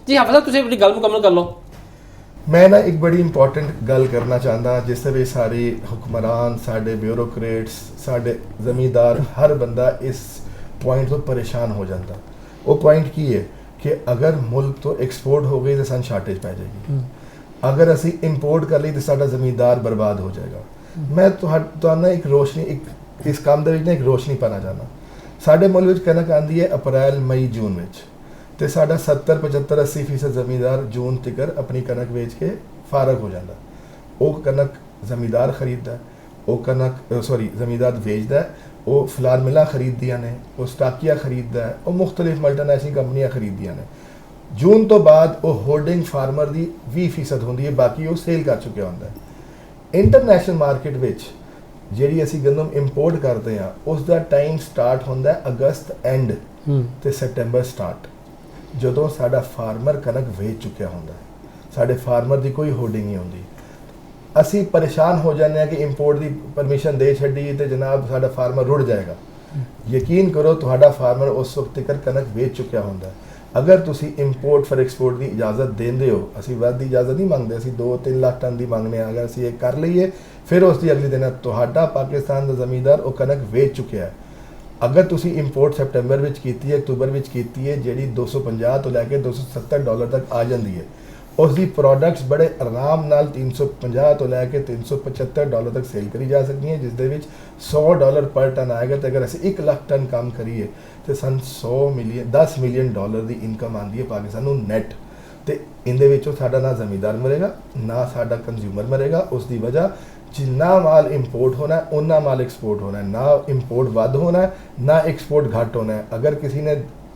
जी हाफिज़ साहब तुसीं अपनी गल मुकम्मल कर लो। मैं ना एक बड़ी इंपॉर्टेंट गल करना चाहता, जिस भी सारे हुक्मरान, साढ़े ब्यूरोक्रेट्स, साढ़े ज़मींदार, हर बंदा इस पॉइंट तो परेशान हो जाता। वो पॉइंट की है कि अगर मुल्क तो एक्सपोर्ट हो गई तो सन शार्टेज पै जाएगी, अगर असी इंपोर्ट कर ली तो साडा ज़मींदार बर्बाद हो जाएगा। मैं तो एक रोशनी एक इस काम दे एक रोशनी पाना चाहना। साढ़े मुल्क में कनक आती है अप्रैल मई जून में, तो साढ़ा 70 75 80% ज़मींदार जून तक अपनी कनक बेच के फारग हो जाता। वो कनक ज़मींदार खरीदता, वो कनक सॉरी ज़मींदार बेचता है, वो फलार मिला खरीदियाँ ने, वो स्टाकिया खरीदता है, वो मुख्तलिफ मल्टीनेशनल कंपनियां खरीदियाँ ने। जून तो बाद वो होल्डिंग फार्मर की 20% होंगी है, बाकी वो सेल कर चुके होंगे। इंटरनेशनल मार्केट विच ਜਿਹੜੀ ਅਸੀਂ ਗੰਦਮ ਇੰਪੋਰਟ ਕਰਦੇ ਹਾਂ ਉਸ ਦਾ ਟਾਈਮ ਸਟਾਰਟ ਹੁੰਦਾ ਅਗਸਤ ਐਂਡ ਤੇ ਸੈਪਟੈਂਬਰ ਸਟਾਰਟ, ਜਦੋਂ ਸਾਡਾ ਫਾਰਮਰ ਕਣਕ ਵੇਚ ਚੁੱਕਿਆ ਹੁੰਦਾ। ਸਾਡੇ ਫਾਰਮਰ ਦੀ ਕੋਈ ਹੋਲਡਿੰਗ ਨਹੀਂ ਹੁੰਦੀ। ਅਸੀਂ ਪਰੇਸ਼ਾਨ ਹੋ ਜਾਂਦੇ ਹਾਂ ਕਿ ਇੰਪੋਰਟ ਦੀ ਪਰਮਿਸ਼ਨ ਦੇ ਛੱਡੀ ਤੇ ਜਨਾਬ ਸਾਡਾ ਫਾਰਮਰ ਰੁੜ ਜਾਏਗਾ। ਯਕੀਨ ਕਰੋ ਤੁਹਾਡਾ ਫਾਰਮਰ ਉਸ ਵਕਤ ਤੱਕ ਕਣਕ ਵੇਚ ਚੁੱਕਿਆ ਹੁੰਦਾ। अगर तुसी इंपोर्ट फॉर एक्सपोर्ट की इजाज़त देंदे हो, असी वध की इजाज़त नहीं मंगते, असी 2-3 लाख टन की मंगने, अगर असी ये कर लीए फिर उसकी अगली दिन तुहाडा पाकिस्तान का ज़मींदार वो कनक वेच चुके है। अगर तुसी इंपोर्ट सैप्टेंबर में की है, अक्तूबर में की है, जी 250 तो लैके $270 तक आ जाती है, उसकी प्रोडक्ट्स बड़े आराम नाल 350 तो लैके $375 तक सेल करी जा सकती हैं, जिस दे विच $100 पर टन आएगा। तो अगर असी 1 लाख टन काम करिए तो सन 10 मिलियन डॉलर की इनकम आती है पाकिस्तान को नैट। तो इहदे विचों साडा ना ज़मींदार मरेगा ना साडा कंज्यूमर मरेगा। उसकी वजह जिन्ना माल इंपोर्ट होना है उन्ना माल एक्सपोर्ट होना है, ना इंपोर्ट वध होना है ना एक्सपोर्ट घट होना है। अगर किसी ने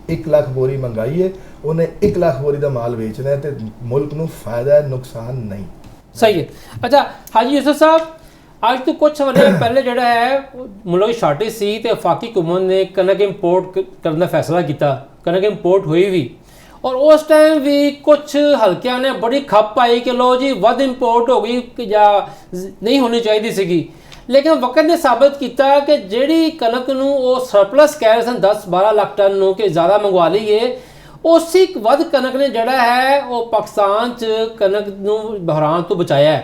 1 लाख बोरी मंगाई है, उन्हें 1 लाख बोरी का माल बेचना है, तो मुल्क को फायदा है, नुकसान नहीं। सही है। अच्छा हाजी यूसुफ साहब, आज तो कुछ समय पहले जो है मुल्क की शार्टेज सी तो वफाकी हुकूमत ने कनक इंपोर्ट करने का फैसला किया, कनक इंपोर्ट हुई भी, और उस टाइम भी कुछ हल्कियां ने बड़ी खप आई कि लो जी वध इंपोर्ट हो गई या नहीं होनी चाहिए सी। लेकिन वक्त ने साबित किया कि जिहड़ी कनक नूं वो सरप्लस कह रहे सन 10-12 लाख टन नूं कि ज़्यादा मंगवा लीए, उसी वध कनक ने जिहड़ा है वो पाकिस्तान च कनक नूं बहरान तो बचाया है।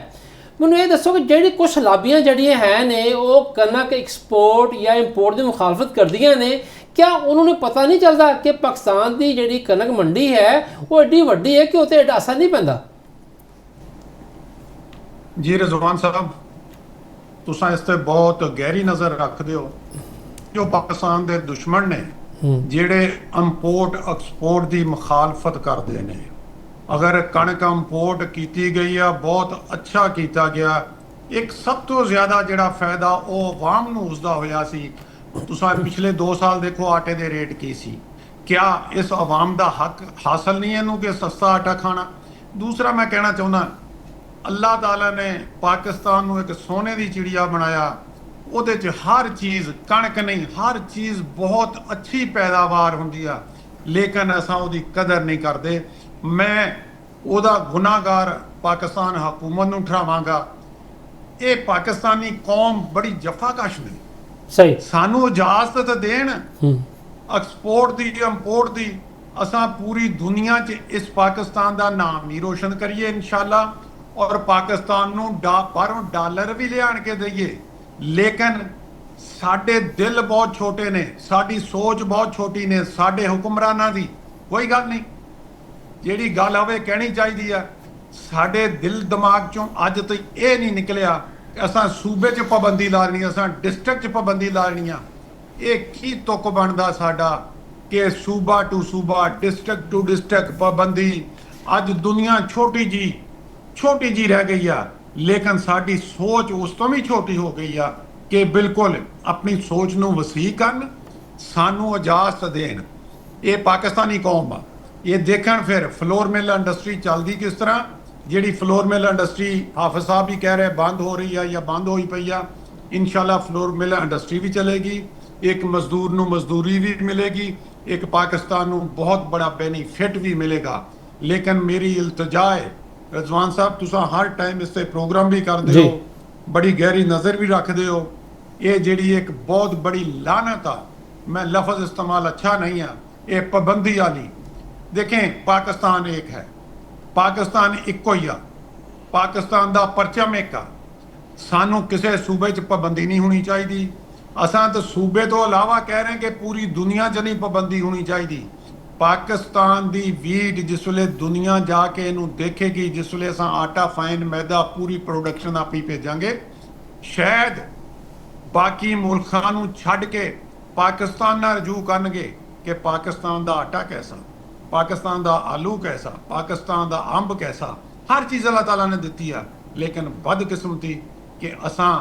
मैनूं ये दसो कि जिहड़ी कुछ लाबियां जिहड़ियां हैं ने वो कनक एक्सपोर्ट या इंपोर्ट की मुखालफत करदियां ने, क्या उन्होंने पता नहीं चलता कि पाकिस्तान की जिहड़ी कनक मंडी है वो एड्डी वड्डी है कि उत्ते एड्डा असर नहीं पैंदा? जी रिजवान साहब, तुसां इस ते बहुत गहरी नज़र रखते हो। जो पाकिस्तान के दुश्मन ने जिहड़े इंपोर्ट एक्सपोर्ट की मुखालफत करते हैं, अगर कणक इंपोर्ट की गई है बहुत अच्छा किया गया। एक सब तो ज़्यादा जिहड़ा फायदा वो अवाम नूं उसदा होया सी। तुसां पिछले 2 साल देखो आटे के रेट की सी, क्या इस अवाम का हक हासिल नहीं है इनू कि सस्ता आटा खाना? दूसरा मैं कहना चाहना, अल्लाह ताला ने पाकिस्तान को एक सोने की चिड़िया बनाया, ਉਹਦੇ 'ਚ हर चीज़ कणक नहीं हर चीज़ बहुत अच्छी पैदावार होंदी आ, लेकिन असां ਉਹਦੀ कदर नहीं करते। मैं ਉਹਦਾ गुनाहगार पाकिस्तान हुकूमत ਨੂੰ ਠਹਿਰਾਵਾਂਗਾ। ਇਹ पाकिस्तानी कौम बड़ी जफाकश ने। सही सानू इजाजत देन एक्सपोर्ट की इंपोर्ट की, असां पूरी दुनिया 'ਚ इस पाकिस्तान का नाम नहीं रोशन करिए इंशाल्लाह, और पाकिस्तान नूं बाहरों डॉलर भी लियाण के दईए, लेकिन साडे दिल बहुत छोटे ने, साडी सोच बहुत छोटी ने, साडे हुक्मरानां दी कोई गल नहीं। जिहड़ी गल होवे कहनी चाहिदी है। साडे दिल दिमाग चों अज तक ये नहीं निकलिया कि असां सूबे 'ਚ पाबंदी ला लैनी, असां डिस्ट्रिक्ट 'ਚ पाबंदी ला लैनी। ये की तुक बनदा साडा कि सूबा टू सूबा डिस्ट्रिक्ट टू डिस्ट्रिक्ट पाबंदी? अज दुनिया छोटी जी रह गई है, लेकिन साडी सोच उस तो भी छोटी हो गई है कि बिल्कुल अपनी सोच नूं वसी करन, सानू इजाजत देन। ये पाकिस्तानी कौम आ, ये देखण फिर फ्लोर मिल इंडस्ट्री चलती किस तरह। जिहड़ी फ्लोर मिल इंडस्ट्री हाफिज साहब भी कह रहे बंद हो रही है या बंद होई पई आ, इंशाल्लाह फ्लोर मिल इंडस्ट्री भी चलेगी, एक मजदूर नूं मजदूरी भी मिलेगी, एक पाकिस्तान नूं बहुत बड़ा बेनीफिट भी मिलेगा। लेकिन मेरी इल्तजा है रिजवान साहब, तुसां हर टाइम इस ते प्रोग्राम भी करते हो, बड़ी गहरी नज़र भी रखते हो। ये जिहड़ी एक बहुत बड़ी लानत आ, मैं लफज इस्तेमाल अच्छा नहीं है, ये पाबंदी वाली देखें पाकिस्तान एक है, पाकिस्तान इक्को ही आ, पाकिस्तान दा परचम एक आ। सानू किसी सूबे च पाबंदी नहीं होनी चाहिए। असां तो सूबे तो इलावा कह रहे हैं कि पूरी दुनिया च नहीं पाबंदी होनी चाहिए। पाकिस्तान दी वीट जिस वे दुनिया जाके इनू देखेगी, जिस वे असां आटा फाइन मैदा पूरी प्रोडक्शन आप ही भेजांगे, शायद बाकी मुल्कां नू छड्ड के पाकिस्तान नाल रजू करनगे कि पाकिस्तान दा आटा कैसा, पाकिस्तान दा आलू कैसा, पाकिस्तान दा अंब कैसा। हर चीज़ अल्लाह ताला ने दिती है, लेकिन बदकिस्मती कि असां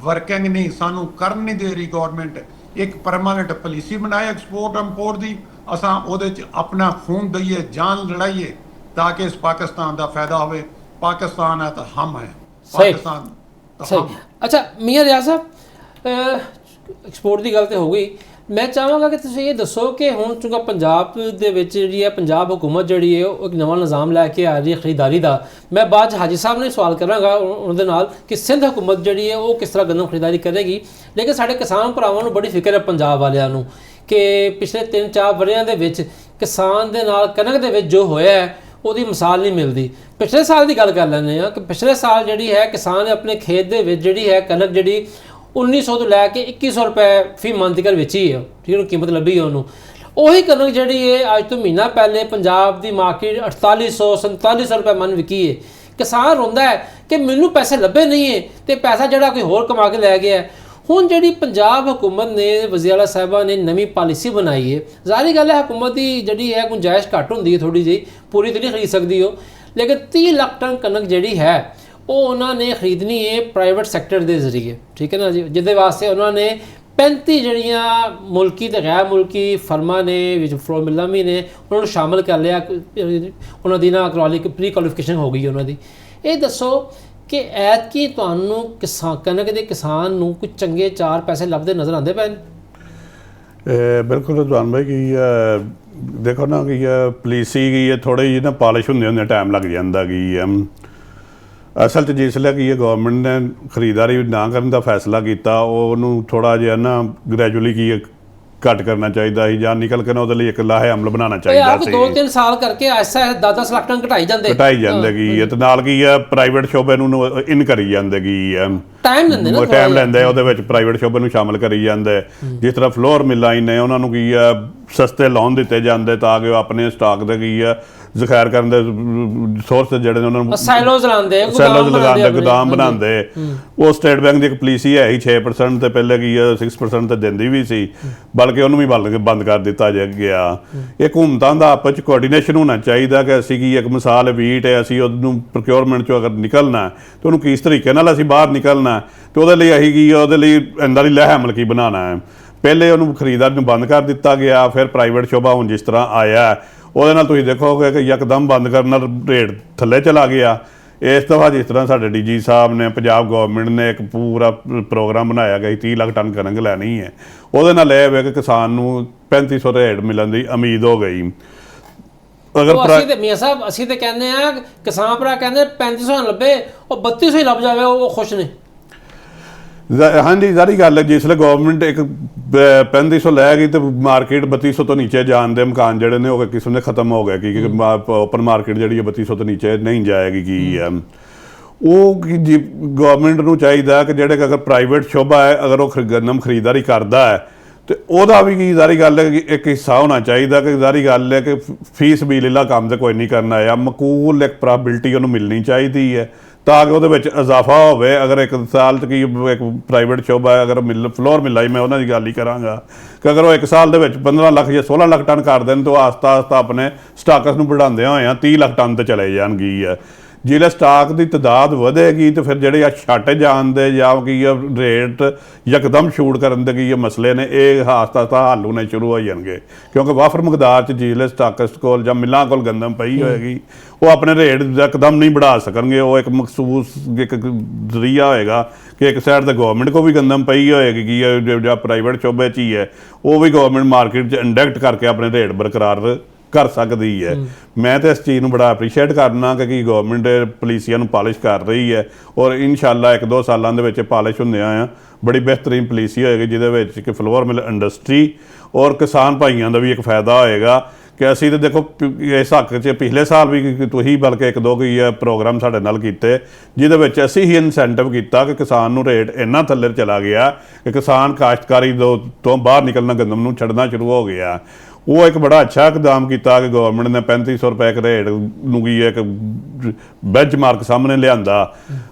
वर्किंग नहीं, सानू कर नहीं दे रही गवर्नमेंट। एक परमानेंट पॉलिसी बनाए एक्सपोर्ट इंपोर्ट दी, असां ओहदे च अपना खून दईए, जान लड़ाइए, ताकि इस पाकिस्तान दा फायदा होवे। पाकिस्तान है तो हम है, पाकिस्तान तो हम। सही। अच्छा मियां रियाज साहब, एक्सपोर्ट की गल तो हो गई, मैं चाहांगा कि तुसीं ये दसो कि हुण चूंकि पंजाब दे विच जिहड़ी है पंजाब हुकूमत जिहड़ी है वो एक नवां निज़ाम लैके आ रही है खरीदारी का। मैं बाद हाजी साहब ने सवाल करांगा उहदे नाल कि सिंध हुकूमत जिहड़ी है वो किस तरह गंदम खरीदारी करेगी। लेकिन साडे किसान भरावां नूं बड़ी फिक्र है पंजाब वालियां नूं कि पिछले 3-4 वरियां दे विच किसान दे नाल कनक दे विच जो होया है ਉਹਦੀ ਮਿਸਾਲ ਨਹੀਂ ਮਿਲਦੀ। पिछले साल की गल कर लैंदे आ कि पिछले साल जिहड़ी है किसान ने अपने खेत दे विच जिहड़ी है कनक जिहड़ी 1900 तो लैके 2100 रुपए फी मन तक बेची है, ठीक है, कीमत लभी है उन्होंने। ਉਹੀ कनक जिहड़ी है अज तो महीना पहले पंजाब की मार्केट 4800-4700 रुपए मन विकी है। किसान रोंदा है कि मैनू पैसे लभे नहीं है तो पैसा जिहड़ा कोई होर कमा के लै गया है। ਹੁਣ ਜਿਹੜੀ ਪੰਜਾਬ हुकूमत ने वज़ीर आला साहिबा ने नवी पॉलिसी बनाई है, ज़ाहिर गल है हुकूमत की जिहड़ी है गुंजाइश घट होंदी है थोड़ी जी, पूरी तो नहीं खरीद सकती हो, लेकिन 30 लाख टन कनक जिहड़ी है वो उन्होंने खरीदनी है प्राइवेट सैक्टर के जरिए, ठीक है ना जी, जिहदे वास्ते उन्होंने 35 जड़ियाँ मुल्की तो गैर मुल्की फर्मा ने विच फ्लो मिल्लां भी ने उन्होंने शामिल कर लिया। उन्होंने ना प्री क्वालिफिकेशन हो गई उन्होंने। ये दसो कि ऐतकी तुहानूं कनक के किसान नूं कुछ चंगे 4 पैसे लभदे नज़र आते पे? बिल्कुल रिजवान भाई की देखो ना कि पॉलिसी की थोड़ी जी ना पॉलिश होंदे टाइम लग जाता कि असल च जिसलै कि गवर्नमेंट ने खरीदारी ना करने का फैसला किया उन्होंने थोड़ा जिहा ना ग्रैजुअली की घट करना चाहिए जां निकल के ना उहदे लई एक लाहे अमल बनाना चाहिए सी। 2-3 साल करके ऐसा 10-10 लाख टन घटाई जाते ते नाल की प्राइवेट शोबे नूं इन करी जांदे की टाइम लैंदे ना, टाइम लैंदे उहदे विच प्राइवेट शोबे नूं शामिल करी जांदे। जिस तरह फ्लोर मिल्लां ने उन्हां नूं की सस्ते लोन दिते जांदे ताकि अपने स्टाक दे की ज़खायर करन दे सोर्स जिहड़े ने उन्हां नूं साइलोज लगांदे, गोदाम बनांदे। वो स्टेट बैंक दी एक पॉलिसी है ही 6% ते पहले की 6% ते दिंदी भी सी, बल्कि उन्होंने भी बंद कर दिता गया। एक हुकूमतां दा आपस च कोआर्डीनेशन होना चाहिए कि असीं की एक मिसाल वीट है असीं उहनूं प्रोक्योरमेंट चों अगर निकलना है तो उहनूं किस तरीके नाल असीं बाहर निकलना है, तो उहदे लई असीं की उहदे लई अंदर ही लह अमल की बनाना है। पहले उन्होंने खरीदारी नूं बंद कर दिता गया, फिर प्राइवेट शोबा हुण जिस तरह आया ਉਹਦੇ ਨਾਲ ਤੁਸੀਂ ਦੇਖੋਗੇ कि यकदम बंद करने ਨਾਲ रेट थल्ले चला गया। इस दफ़ा जिस तरह साडे DG साहब ने पंजाब गवर्नमेंट ने एक पूरा प्रोग्राम बनाया गया 30 लाख टन कनक लैनी है, ਉਹਦੇ ਨਾਲ ਇਹ ਹੋਇਆ कि किसान ਨੂੰ 3500 रेट मिलने की उम्मीद हो गई। अगर मियाँ साहब असीं तो कहने आ किसान भरा कहने 3500 लभे और 3200 लभ जाए वो खुश ने। हाँ जी सारी गल है, जिसले गवर्नमेंट एक 3500 लै गई तो मार्केट 3200 तो नीचे जान दे मकान जड़े ने किस्म ने खत्म हो गए कि ओपन मार्केट जी 3200 तो नीचे नहीं जाएगी की है। वो गवर्नमेंट नूं चाहिए कि जेडे अगर प्राइवेट शोभा है अगर वो गंदम खरीदारी करता है तो वह भी की सारी गल है कि एक हिस्सा होना चाहिए कि सारी गल है कि फीस बिल काम तो कोई नहीं करना है, मकूल एक प्रॉबिलिटी उन्होंने मिलनी चाहिए है ताकि वो इजाफा हो। अगर एक साल की एक प्राइवेट शोभा है अगर फ्लोर मिला ही मैं उन्होंने गल ही कराँगा कि अगर वो एक साल के 15 लाख या 16 लाख टन कर दें तो आस्ता आस्ता अपने स्टाकस में बढ़ाते हुए 30 लाख टन तो चले जाएगी है। जिले स्टाक की तादाद बढ़ेगी तो फिर ਜਿਹੜੇ ਛੱਟ ਜਾਣ ਦੇ ਜਾਂ ਕੀ ਰੇਟ ਯਕਦਮ ਛੂਟ ਕਰਨ ਦੇ ਕੀ ਮਸਲੇ ਨੇ ਇਹ ਆਸਤਾ ਆਸਤਾ ਹੱਲ ਹੋਣੇ ਸ਼ੁਰੂ ਹੋ ਜਾਣਗੇ, ਕਿਉਂਕਿ ਵਾਫਰ ਮਕਦਾਰ 'ਚ ਜਿਲੇ ਸਟਾਕਸ ਕੋਲ ਜਾਂ ਮਿਲਾਂ ਕੋਲ ਗੰਦਮ ਪਈ ਹੋਏਗੀ ਉਹ ਆਪਣੇ ਰੇਟ ਯਕਦਮ ਨਹੀਂ बढ़ा ਸਕਣਗੇ। ਉਹ ਇੱਕ ਮਖਸੂਸ ਇੱਕ ਜ਼ਰੀਆ ਹੋਏਗਾ ਕਿ ਇੱਕ ਸਾਈਡ ਤੇ ਗਵਰਨਮੈਂਟ ਕੋ ਵੀ ਗੰਦਮ ਪਈ ਹੋਏਗੀ ਕਿ ਜਾਂ ਪ੍ਰਾਈਵੇਟ ਸ਼ੋਬੇ 'ਚ ਹੀ ਹੈ ਉਹ ਵੀ ਗਵਰਨਮੈਂਟ ਮਾਰਕੀਟ 'ਚ ਇੰਡੈਕਟ ਕਰਕੇ ਆਪਣੇ ਰੇਟ ਬਰਕਰਾਰ कर सकती है। मैं तो इस चीज़ को बड़ा अप्रीशिएट करना कि गवर्नमेंट पॉलिसियां पॉलिश कर रही है और इंशाअल्लाह 1-2 सालों के पॉलिश होंदे आ बड़ी बेहतरीन पॉलिसी होएगी जिहदे विच कि फ्लोर मिल इंडस्ट्री और किसान भाइयों का भी एक फायदा होएगा ਕਿ ਅਸੀਂ ਤਾਂ ਦੇਖੋ ਇਸ ਹੱਕ 'ਚ ਪਿਛਲੇ ਸਾਲ ਵੀ ਤੁਸੀਂ ਬਲਕਿ ਇੱਕ ਦੋ ਕੋਈ ਪ੍ਰੋਗਰਾਮ ਸਾਡੇ ਨਾਲ ਕੀਤੇ ਜਿਹਦੇ ਵਿੱਚ ਅਸੀਂ ਹੀ ਇਨਸੈਂਟਿਵ ਕੀਤਾ ਕਿ ਕਿਸਾਨ ਨੂੰ ਰੇਟ ਇੰਨਾ ਥੱਲੇ ਚਲਾ ਗਿਆ ਕਿ ਕਿਸਾਨ ਕਾਸ਼ਤਕਾਰੀ ਤੋਂ ਬਾਹਰ ਨਿਕਲਣਾ, ਗੰਦਮ ਨੂੰ ਛੱਡਣਾ ਸ਼ੁਰੂ ਹੋ ਗਿਆ। ਉਹ ਇੱਕ ਬੜਾ ਅੱਛਾ ਇਕਦਾਮ ਕੀਤਾ ਕਿ ਗਵਰਨਮੈਂਟ ਨੇ 3500 ਰੁਪਏ ਇੱਕ ਰੇਟ ਨੂੰ ਕੀ ਇੱਕ ਬੈਂਚਮਾਰਕ ਸਾਹਮਣੇ ਲਿਆਂਦਾ।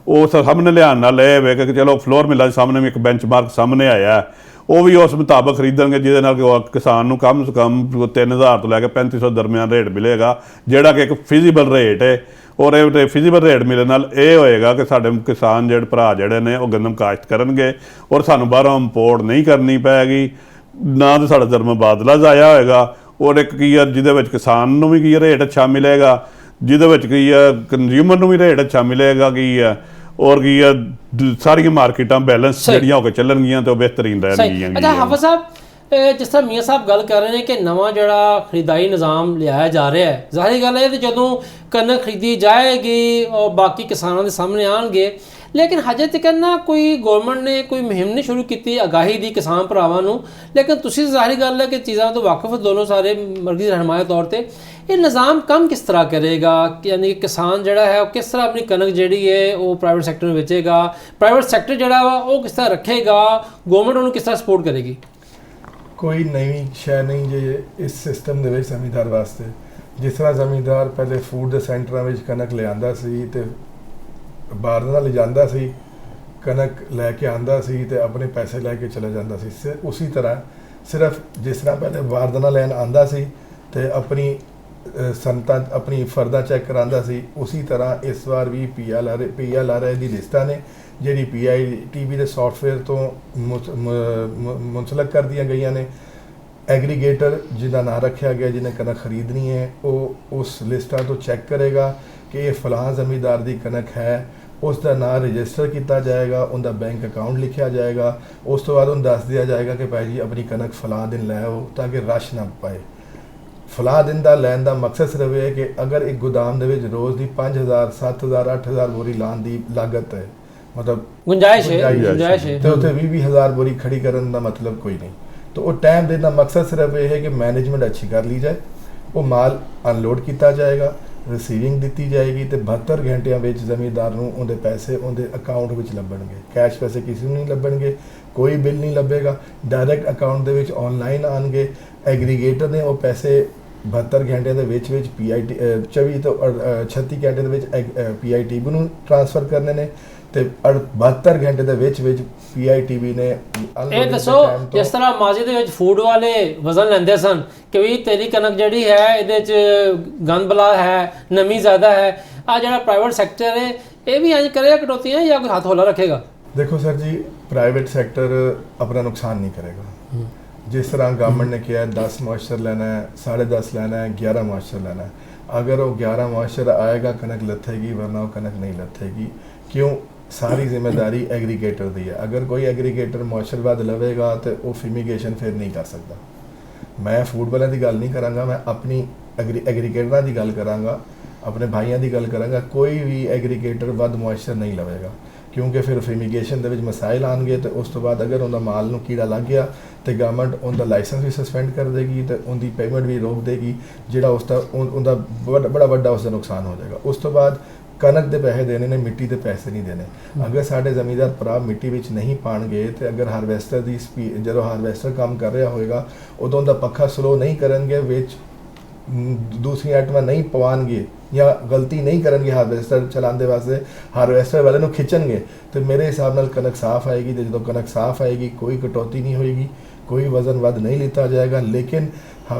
ਉਹ ਸਾਹਮਣੇ ਲਿਆਉਣ ਨਾਲ ਇਹ ਵੇ ਕਿ ਚਲੋ ਫਲੋਰ ਮਿਲਾਂ ਦੇ ਸਾਹਮਣੇ ਵੀ ਇੱਕ ਬੈਂਚਮਾਰਕ ਸਾਹਮਣੇ ਆਇਆ, ਉਹ ਵੀ ਉਸ ਮੁਤਾਬਕ ਖਰੀਦਣਗੇ ਜਿਹਦੇ ਨਾਲ ਕਿਸਾਨ ਨੂੰ ਕਮ ਸੇ ਕਮ 3000 ਤੋਂ ਲੈ ਕੇ 3500 ਦਰਮਿਆਨ ਰੇਟ ਮਿਲੇਗਾ, ਜਿਹੜਾ ਕਿ ਇੱਕ ਫਿਜ਼ੀਬਲ ਰੇਟ ਹੈ। ਔਰ ਇਹ ਫਿਜ਼ੀਬਲ ਰੇਟ ਮਿਲਣ ਨਾਲ ਇਹ ਹੋਏਗਾ ਕਿ ਸਾਡੇ ਕਿਸਾਨ ਜਿਹੜੇ ਭਰਾ ਜਿਹੜੇ ਨੇ ਉਹ ਗੰਦਮ ਕਾਸ਼ਤ ਕਰਨਗੇ ਔਰ ਸਾਨੂੰ ਬਾਹਰੋਂ ਇੰਪੋਰਟ ਨਹੀਂ ਕਰਨੀ ਪਏਗੀ, ਨਾ ਤਾਂ ਸਾਡਾ ਦਰਮਬਾਦਲਾ ਜ਼ਾਇਆ ਹੋਏਗਾ। ਔਰ ਇੱਕ ਕੀ ਆ ਜਿਹਦੇ ਵਿੱਚ ਕਿਸਾਨ ਨੂੰ ਵੀ ਕੀ ਰੇਟ ਅੱਛਾ ਮਿਲੇਗਾ, ਜਿਹਦੇ ਵਿੱਚ ਕੀ ਆ ਕੰਜ਼ਿਊਮਰ ਨੂੰ ਵੀ ਰੇਟ ਅੱਛਾ ਮਿਲੇਗਾ ਕੀ ਆ, ਔਰ ਕੀ ਆ ਸਾਰੀਆਂ ਮਾਰਕੀਟਾਂ ਬੈਲੈਂਸ ਜਿਹੜੀਆਂ ਹੋ ਕੇ ਚੱਲਣਗੀਆਂ ਤੇ ਉਹ ਬਿਹਤਰੀਨ ਰਹਿਣਗੀਆਂ। ਅੱਛਾ ਹਾਫਿਜ਼ ਸਾਹਿਬ, ਜਿਸ ਤਰ੍ਹਾਂ ਮੀਆਂ ਸਾਹਿਬ ਗੱਲ ਕਰ ਰਹੇ ਨੇ ਕਿ ਨਵਾਂ ਜਿਹੜਾ ਖਰੀਦਾਈ ਨਿਜ਼ਾਮ ਲਿਆਇਆ ਜਾ ਰਿਹਾ ਹੈ, ਜ਼ਾਹਿਰ ਗੱਲ ਹੈ ਕਿ ਜਦੋਂ ਕਣਕ ਖਰੀਦੀ ਜਾਏਗੀ ਔਰ ਬਾਕੀ ਕਿਸਾਨਾਂ ਦੇ ਸਾਹਮਣੇ ਆਉਣਗੇ, ਲੇਕਿਨ ਹਜੇ ਤੱਕ ਨਾ ਕੋਈ ਗਵਰਨਮੈਂਟ ਨੇ ਕੋਈ ਮੁਹਿੰਮ ਨਹੀਂ ਸ਼ੁਰੂ ਕੀਤੀ ਆਗਾਹੀ ਦੀ ਕਿਸਾਨ ਭਰਾਵਾਂ ਨੂੰ। ਲੇਕਿਨ ਤੁਸੀਂ ਜ਼ਾਹਿਰ ਗੱਲ ਹੈ ਕਿ ਚੀਜ਼ਾਂ ਤੋਂ ਵਾਕਿਫ ਦੋਨੋਂ ਸਾਰੇ ਮਰਕਜ਼ੀ ਰਹਿਨੁਮਾਈ ਤੌਰ ਤੇ, ਇਹ ਨਿਜ਼ਾਮ ਕੰਮ ਕਿਸ ਤਰ੍ਹਾਂ ਕਰੇਗਾ? ਯਾਨੀ ਕਿ ਕਿਸਾਨ ਜਿਹੜਾ ਹੈ ਉਹ ਕਿਸ ਤਰ੍ਹਾਂ ਆਪਣੀ ਕਣਕ ਜਿਹੜੀ ਹੈ ਉਹ ਪ੍ਰਾਈਵੇਟ ਸੈਕਟਰ ਨੂੰ ਵੇਚੇਗਾ, ਪ੍ਰਾਈਵੇਟ ਸੈਕਟਰ ਜਿਹੜਾ ਵਾ ਉਹ ਕਿਸ ਤਰ੍ਹਾਂ ਰੱਖੇਗਾ, ਗਵਰਨਮੈਂਟ ਉਹਨੂੰ ਕਿਸ ਤਰ੍ਹਾਂ ਸਪੋਰਟ ਕਰੇਗੀ? ਕੋਈ ਨਵੀਂ ਸ਼ੈ ਨਹੀਂ ਜੇ ਇਸ ਸਿਸਟਮ ਦੇ ਵਿੱਚ ਜ਼ਮੀਂਦਾਰ ਵਾਸਤੇ। ਜਿਸ ਤਰ੍ਹਾਂ ਜ਼ਮੀਂਦਾਰ ਪਹਿਲੇ ਫੂਡ ਦੇ ਸੈਂਟਰਾਂ ਵਿੱਚ ਕਣਕ ਲਿਆਂਦਾ ਸੀ ਤੇ ਬਾਰਦਾਨਾ ਲਿਜਾਂਦਾ ਸੀ, ਕਣਕ ਲੈ ਕੇ ਆਂਦਾ ਸੀ ਤੇ ਆਪਣੇ ਪੈਸੇ ਲੈ ਕੇ ਚਲਾ ਜਾਂਦਾ ਸੀ। ਉਸੇ ਤਰ੍ਹਾਂ ਸਿਰਫ ਜਿਸ ਤਰ੍ਹਾਂ ਪਹਿਲੇ ਬਾਰਦਾਨਾ ਲੈਣ ਆਂਦਾ ਸੀ ਤੇ ਆਪਣੀ ਸੰਤਾਂ ਆਪਣੀ ਫਰਦਾ ਚੈੱਕ ਕਰਾਂਦਾ ਸੀ, ਉਸੇ ਤਰ੍ਹਾਂ ਇਸ ਵਾਰ ਵੀ PLRA ਦੀ ਲਿਸਟਾਂ ਨੇ ਜਿਹੜੀ PITB ਦੇ ਸੌਫਟਵੇਅਰ ਤੋਂ ਮੁੰਸਲਕ ਕਰ ਦੀਆਂ ਗਈਆਂ ਨੇ। ਐਗਰੀਗੇਟਰ ਜਿਹਦਾ ਨਾਂ ਰੱਖਿਆ ਗਿਆ ਜਿਹਨੇ ਕਣਕ ਖਰੀਦਣੀ ਹੈ ਉਹ ਉਸ ਲਿਸਟਾਂ ਤੋਂ ਚੈੱਕ ਕਰੇਗਾ ਕਿ ਇਹ ਫਲਾਂ ਜ਼ਮੀਂਦਾਰ ਦੀ ਕਣਕ ਹੈ, ਉਸ ਦਾ ਨਾਂ ਰਜਿਸਟਰ ਕੀਤਾ ਜਾਏਗਾ, ਉਹਦਾ ਬੈਂਕ ਅਕਾਊਂਟ ਲਿਖਿਆ ਜਾਏਗਾ। ਉਸ ਤੋਂ ਬਾਅਦ ਉਹਨੂੰ ਦੱਸ ਦਿਆ ਜਾਏਗਾ ਕਿ ਭਾਈ ਜੀ ਆਪਣੀ ਕਣਕ ਫਲਾਂ ਦਿਨ ਲੈ ਆਓ ਤਾਂ ਕਿ ਰਸ਼ ਨਾ ਪਾਏ। ਫਲਾਂ ਦਿਨ ਦਾ ਲੈਣ ਦਾ ਮਕਸਦ ਸਿਰਫ ਇਹ ਹੈ ਕਿ ਅਗਰ ਇੱਕ ਗੋਦਾਮ ਦੇ ਵਿੱਚ ਰੋਜ਼ ਦੀ 5000 7000 8000 ਬੋਰੀ ਲਾਉਣ ਦੀ ਲਾਗਤ ਹੈ, ਮਤਲਬ ਗੁੰਜਾਇਸ਼ ਹੈ ਤੇ ਉੱਥੇ 20,000 ਬੋਰੀ ਖੜੀ ਕਰਨ ਦਾ ਮਤਲਬ ਕੋਈ ਨਹੀਂ। तो वो टाइम देने का मकसद सिर्फ ये है कि मैनेजमेंट अच्छी कर ली जाए, वो माल अनलोड किया जाएगा, रिसीविंग दी जाएगी तो 72 घंटिया जमींदार नूं उहदे पैसे उहदे अकाउंट में लभणगे। कैश पैसे किसी नहीं लभणगे, कोई बिल नहीं लभेगा, डायरैक्ट अकाउंट दे विच ऑनलाइन आएंगे। एग्रीगेटर ने वो पैसे 72 घंटे के PIT 24 तो 36 घंटे के PITB नूं ट्रांसफर करने ने ਤੇ 72 ਘੰਟੇ ਦੇ ਵਿੱਚ PITB ਨੇ ਇਹ ਦੱਸੋ ਜਿਸ ਤਰ੍ਹਾਂ ਮਾਜ਼ੀ ਦੇ ਵਿੱਚ ਫੂਡ ਵਾਲੇ ਵਜ਼ਨ ਲੈਂਦੇ ਸਨ ਕਿ ਵੀ ਤੇਰੀ ਕਣਕ ਜਿਹੜੀ ਹੈ ਇਹਦੇ 'ਚ ਗੰਦ ਬਲਾ ਹੈ, ਨਮੀ ਜ਼ਿਆਦਾ ਹੈ, ਆ ਜਿਹੜਾ ਪ੍ਰਾਈਵੇਟ ਸੈਕਟਰ ਹੈ ਇਹ ਵੀ ਇੰਜ ਕਰੇਗਾ ਕਟੌਤੀਆਂ ਜਾਂ ਕੋਈ ਹੱਥ ਹੌਲਾ ਰੱਖੇਗਾ? देखो सर जी, प्राइवेट सेक्टर अपना नुकसान नहीं करेगा। जिस तरह गवर्नमेंट ने किया है 10 मॉइस्चर लेना है, 10.5 लेना है, 11 मॉइस्चर लेना है, अगर वो 11 मॉइस्चर आएगा कनक लथेगी, वरना वो कनक नहीं लथेगी। क्यों? सारी जिम्मेदारी एग्रीगेटर दी है। अगर कोई एग्रीगेटर मॉइस्चर बाद लवेगा तो वो फिमिगेशन फिर नहीं कर सकता। मैं फूड वालों की गल नहीं करांगा, मैं अपनी एग्रीगेटरां की गल करांगा, अपने भाइयों की गल करांगा। कोई भी एग्रीगेटर वध मॉइस्चर नहीं लवेगा क्योंकि फिर फिमिगेशन दे विच मसाइल आएंगे तो उस तो बाद अगर उनका माल नूं कीड़ा लग गया तो गवर्नमेंट उनका लाइसेंस भी सस्पेंड कर देगी तो उनकी पेमेंट भी रोक देगी, जिहड़ा उसका उनका बड़ा वड्डा उसका नुकसान हो जाएगा। उस तो बाद कनक के पैसे देने ने, मिट्टी के पैसे नहीं देने। अगर साढ़े जमींदार भरा मिट्टी विच नहीं पाणगे तो अगर हारवैस्टर की जो हारवैस्टर काम कर रहा होएगा उदों दा पक्खा स्लो नहीं करेंगे, विच दूसरी आइटमां नहीं पवाएंगे या गलती नहीं करेंगे हारवैस्टर चलाने वास्ते, हारवैस्टर वाले नूं खिंचणगे तो मेरे हिसाब नाल कनक साफ आएगी। तो जो कनक साफ आएगी कोई कटौती नहीं होएगी, कोई वजन वध नहीं लिता जाएगा। लेकिन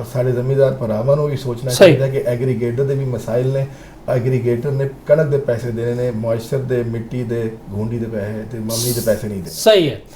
साढ़े जमींदार भरावां नूं भी सोचना चाहिए कि एग्रीगेटर दे भी मसाइल ने। एग्रीगेटर ने कनक के पैसे देने ने, मॉइस्चर दे, मिट्टी दे, घूंडी के पैसे ते मम्मी के पैसे नहीं देने। सही है।